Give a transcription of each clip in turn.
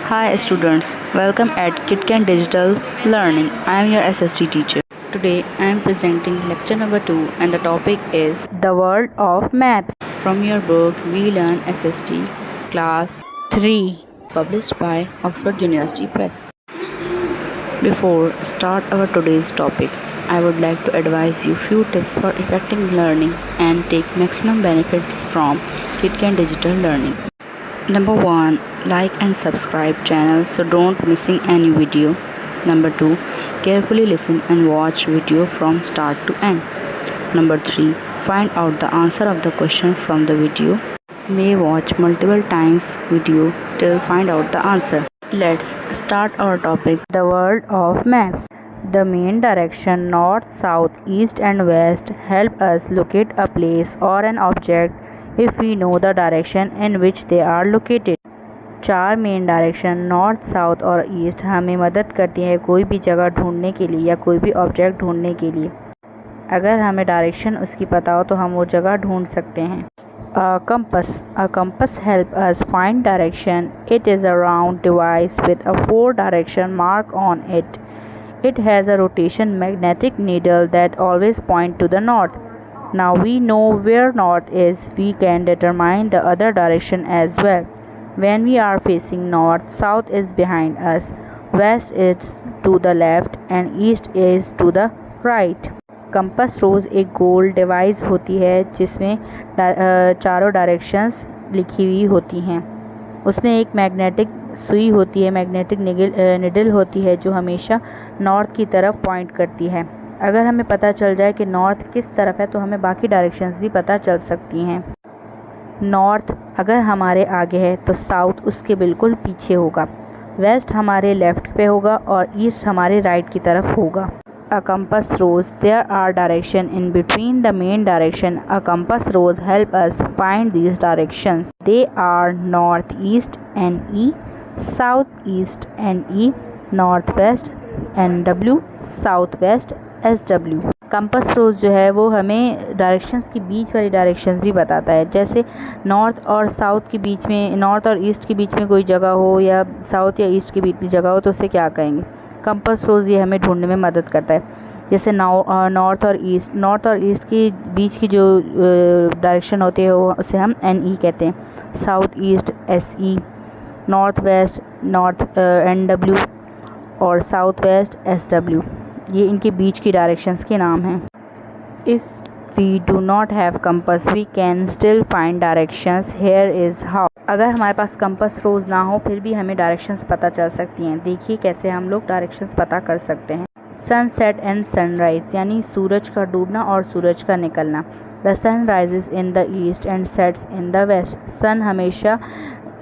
Hi students, welcome at KitKan Digital Learning. I am your SST teacher. Today I am presenting lecture number 2 and the topic is The World of Maps. from your book We Learn SST Class 3. published by Oxford University Press. Before start our today's topic, I would like to advise you few tips for effective learning and take maximum benefits from KitKan Digital Learning. Number 1, like and subscribe channel so don't missing any video. Number 2, carefully listen and watch video from start to end. Number 3, find out the answer of the question from the video. May watch multiple times video till find out the answer. Let's start our topic. The World of Maps. The main direction north, south, east and west help us locate a place or an object if we know the direction in which they are located. 4 main direction north, south और east हमें मदद करती है कोई भी जगह ढूंढने के लिए या कोई भी ऑब्जेक्ट ढूंढने के लिए। अगर हमें डायरेक्शन उसकी पता हो तो हम वो जगह ढूंढ सकते हैं। A compass help us find direction. It is a round device with a 4 direction mark on it. It has a rotation magnetic needle that always point to the north. Now we know where north is, we can determine the other direction as well. When we are facing north, south is behind us, west is to the left and east is to the right. Compass rose एक गोल device होती है जिसमें चारों directions लिखी हुई होती हैं। उसमें एक मैग्नेटिक सुई होती है, मैग्नेटिक निडल होती है जो हमेशा नॉर्थ की तरफ पॉइंट करती है। अगर हमें पता चल जाए कि नॉर्थ किस तरफ है तो हमें बाकी डायरेक्शंस भी पता चल सकती हैं। नॉर्थ अगर हमारे आगे है तो साउथ उसके बिल्कुल पीछे होगा, वेस्ट हमारे लेफ़्ट पे होगा और ईस्ट हमारे राइट की तरफ होगा। A compass rose. There are direction in between the main direction. A compass rose help us find these directions. They are northeast NE, southeast NE, northwest NW, southwest SW. Compass rose जो है वो हमें directions की बीच वाली directions भी बताता है। जैसे नॉर्थ और साउथ के बीच में, नॉर्थ और ईस्ट के बीच में कोई जगह हो या साउथ या ईस्ट के बीच में जगह हो तो उसे क्या कहेंगे? कंपस रोज़ ये हमें ढूंढने में मदद करता है। जैसे नॉर्थ और ईस्ट के बीच की जो डायरेक्शन होती है वो उसे हम NE कहते हैं। South east SE, north west NW और साउथ वेस्ट SW, ये इनके बीच की डायरेक्शंस के नाम हैं। If we do not have compass we can still find directions. Here is how. अगर हमारे पास कंपस रोज़ ना हो फिर भी हमें डायरेक्शंस पता चल सकती हैं। देखिए कैसे हम लोग डायरेक्शंस पता कर सकते हैं। सनसेट एंड सनराइज़ यानी सूरज का डूबना और सूरज का निकलना। The sun rises in the east and sets in the west. Sun हमेशा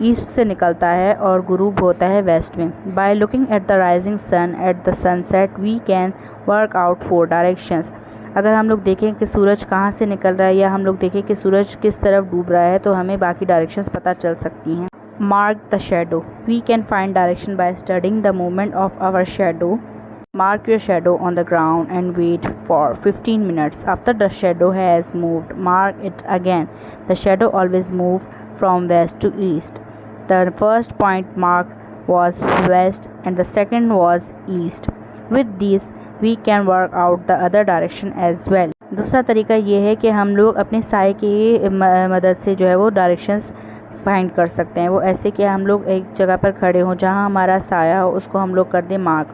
ईस्ट से निकलता है और गुरूब होता है वेस्ट में। By looking at the rising sun at the sunset we can work out 4 directions. अगर हम लोग देखें कि सूरज कहाँ से निकल रहा है या हम लोग देखें कि सूरज किस तरफ डूब रहा है तो हमें बाकी डायरेक्शंस पता चल सकती हैं। Mark the shadow. We can find direction by studying the movement of our shadow. Mark your shadow on the ground and wait for 15 minutes. After the shadow has moved, mark it again. The shadow always moves from west to east. The first point marked was west and the second was east. With these, we can work out the other direction as well. दूसरा तरीका ये है कि हम लोग अपने साए की मदद से जो है वो डायरेक्शंस फाइंड कर सकते हैं। वो ऐसे कि हम लोग एक जगह पर खड़े हों, जहाँ हमारा साया हो उसको हम लोग कर दें मार्क।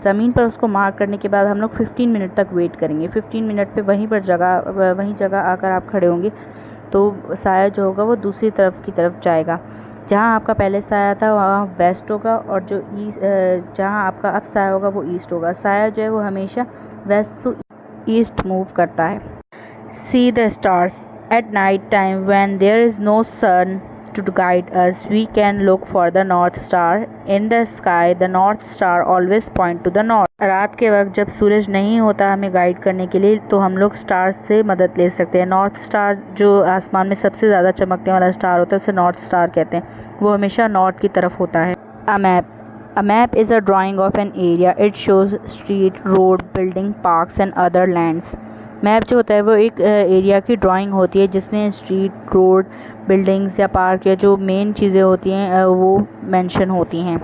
ज़मीन पर उसको मार्क करने के बाद हम लोग 15 मिनट तक वेट करेंगे। 15 मिनट पे वहीं जगह आकर आप खड़े होंगे तो साया जो होगा वो दूसरी तरफ की तरफ जाएगा। जहाँ आपका पहले साया था वहाँ वेस्ट होगा और जो जहाँ आपका अब साया होगा वो ईस्ट होगा। साया जो है वो हमेशा वेस्ट टू ईस्ट मूव करता है। See the stars at night time when there is no sun to guide us, we can look for the north star in the sky. The north star always point to the north. रात के वक्त जब सूरज नहीं होता हमें guide करने के लिए तो हम लोग स्टार्स से मदद ले सकते हैं। नॉर्थ स्टार जो आसमान में सबसे ज़्यादा चमकने वाला स्टार होता है उसे नॉर्थ स्टार कहते हैं। वो हमेशा नॉर्थ की तरफ होता है। A map is a drawing of an area. It shows street, road, building, parks and other lands. Map जो होता है वो एक एरिया की ड्राइंग होती है जिसमें स्ट्रीट, रोड, बिल्डिंग्स या पार्क या जो मेन चीज़ें होती हैं वो मेंशन होती हैं।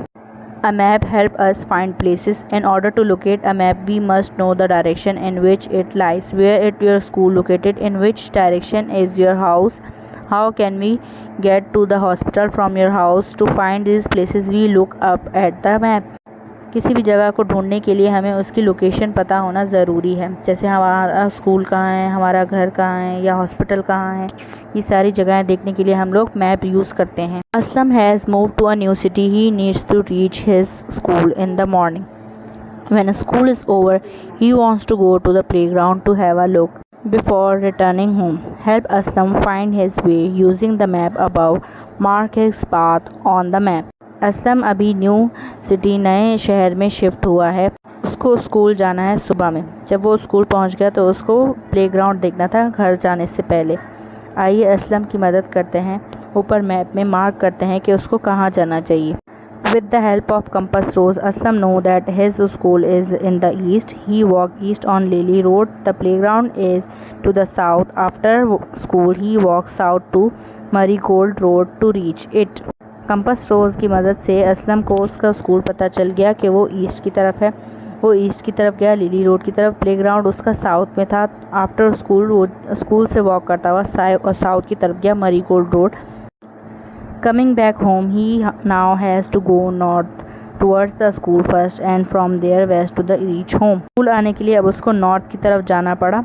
A map help us find places. In order to locate a map, we must know the direction in which it lies. Where is your school located? In which direction is your house? How can we get to the hospital from your house? To find these places, we look up at the map. किसी भी जगह को ढूंढने के लिए हमें उसकी location पता होना ज़रूरी है। जैसे हमारा स्कूल कहाँ है, हमारा घर कहाँ है या हॉस्पिटल कहाँ है, ये सारी जगहें देखने के लिए हम लोग मैप यूज़ करते हैं। Aslam has move to a new city. He needs to reach his school in the morning. When school is over, he wants to go to the playground to have a look before returning home. Help Aslam find his way using the map above. Mark his path on the map. Aslam अभी new city नए शहर में shift हुआ है। उसको school जाना है सुबह में। जब वो स्कूल पहुंच गया तो उसको प्लेग्राउंड देखना था घर जाने से पहले। आइए असलम की मदद करते हैं। ऊपर मैप में मार्क करते हैं कि उसको कहाँ जाना चाहिए। With the help of compass rose, Aslam know that his school is in the east. He walked east on Lily Road. The playground is to the south. After school, he walks south to Marigold Road to reach it. Compass rose की मदद से असलम को उसका school पता चल गया कि वो ईस्ट की तरफ है। वो ईस्ट की तरफ गया, लिली रोड की तरफ। प्लेग्राउंड उसका साउथ में था। आफ्टर स्कूल वो स्कूल से वॉक करता हुआ साउथ की तरफ गया, marigold road. Coming back home he now has to go north towards the school first and from there west to the reach home. School आने के लिए अब उसको नॉर्थ की तरफ जाना पड़ा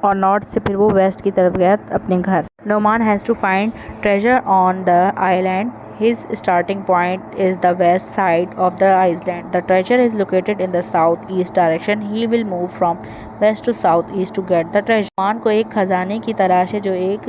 और नॉर्थ से फिर वो वेस्ट की तरफ गया अपने घर। Noman has to find treasure on the island. His starting point is the west side of the island. The treasure is located in the southeast direction. He will move from west to southeast to get the treasure. मान को एक खजाने की तलाश है जो एक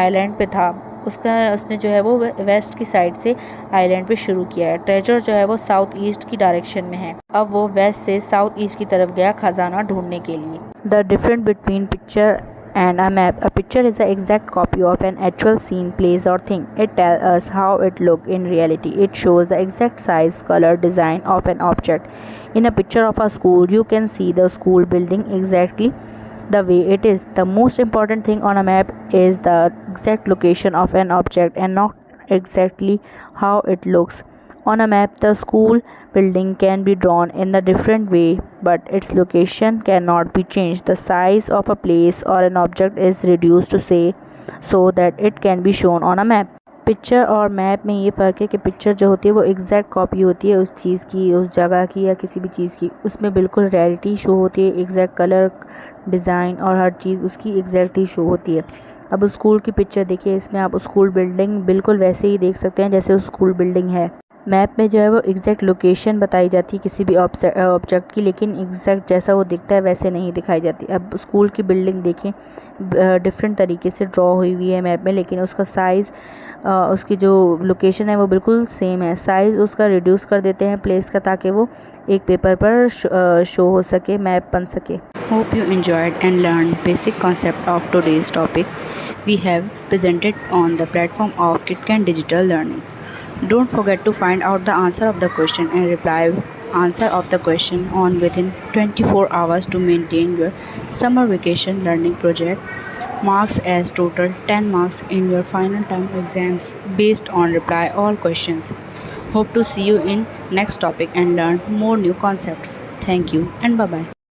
island पे था। उसने जो है वो वेस्ट की साइड से आइलैंड पे शुरू किया है। ट्रेजर जो है वो साउथ ईस्ट की डायरेक्शन में है। अब वो वेस्ट से साउथ ईस्ट की तरफ गया खजाना ढूंढने के लिए। The difference between picture and a map. A picture is an exact copy of an actual scene, place or thing. It tells us how it looked in reality. It shows the exact size, color, design of an object. In a picture of a school, you can see the school building exactly the way it is. The most important thing on a map is the exact location of an object and not exactly how it looks. On a map, the school building can be drawn in a different way, but its location cannot be changed. The size of a place or an object is reduced to say so that it can be shown on a map. Picture और map में ये फ़र्क है कि picture जो होती है वो एग्जैक्ट कॉपी होती है उस चीज़ की, उस जगह की या किसी भी चीज़ की। उसमें बिल्कुल रियलिटी शो होती है, एग्जैक्ट कलर, डिज़ाइन और हर चीज़ उसकी एग्जैक्टली शो होती है। अब स्कूल की पिक्चर देखिए, इसमें आप स्कूल बिल्डिंग बिल्कुल वैसे ही देख सकते हैं जैसे उस स्कूल बिल्डिंग है। मैप में जो है वो एग्जैक्ट लोकेशन बताई जाती है किसी भी ऑब्जेक्ट की, लेकिन एग्जैक्ट जैसा वो दिखता है वैसे नहीं दिखाई जाती। अब स्कूल की बिल्डिंग देखें, डिफरेंट तरीके से ड्रॉ हुई हुई है मैप में, लेकिन उसका साइज़, उसकी जो लोकेशन है वो बिल्कुल सेम है। साइज़ उसका रिड्यूस कर देते हैं प्लेस का ताकि वो एक पेपर पर शो हो सके, मैप बन सके। Hope you enjoyed and learned basic concept of today's topic we have presented on the platform of KitKat Digital Learning. Don't forget to find out the answer of the question and reply answer of the question on within 24 hours to maintain your summer vacation learning project. Marks as total 10 marks in your final term exams based on reply all questions. Hope to see you in next topic and learn more new concepts. Thank you and bye bye.